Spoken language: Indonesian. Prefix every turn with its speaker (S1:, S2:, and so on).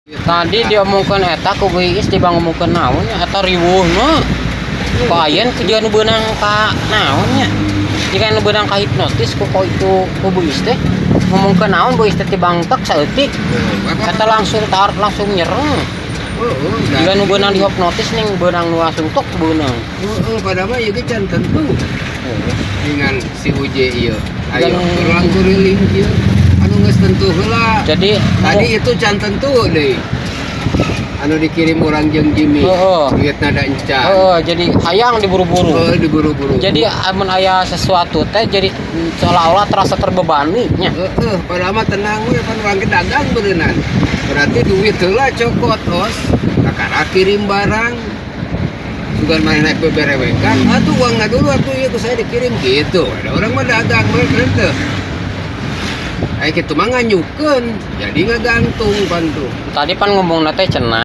S1: Tadi dia omongkeun eta ku geus tiba ngomongkeun naon nya eta riweuhna. Payen ke dia nu beunang ka naon nya. Jika nu beunang ka hipnotis ku itu ku beus teh ngomongkeun naon beus teh tibangtek saeutik. Eta langsung langsung nyereng. Jika nu beunang dihipnotis ning beunang nu asungtok beunang.
S2: Pada mah ieu ge can tentu. Dengan si Uje ieu. Ayo urang kuriling ieu. Anu geus tentu heula.
S1: Jadi
S2: tadi itu can tentu deui. Anu dikirim orang jeung Jimmy. Duitna da encan.
S1: Jadi hayang diburu-buru.
S2: Diburu-buru.
S1: Jadi amun aya sesuatu teh jadi seolah-olah terasa terbebani nya.
S2: Padahal mah tenang we pan urang dagang beuneunan. Berarti duit heula cokot os. Kakara kirim barang. Sugan mah naik beberewekan. Atuh uangna dulu atuh ieu saya dikirim gitu. Ada orang mah dagang bener teh. Kitu mah nganyukeun. Jadi ngagantung pan tuh.
S1: Tadi pan ngomongna teh cenah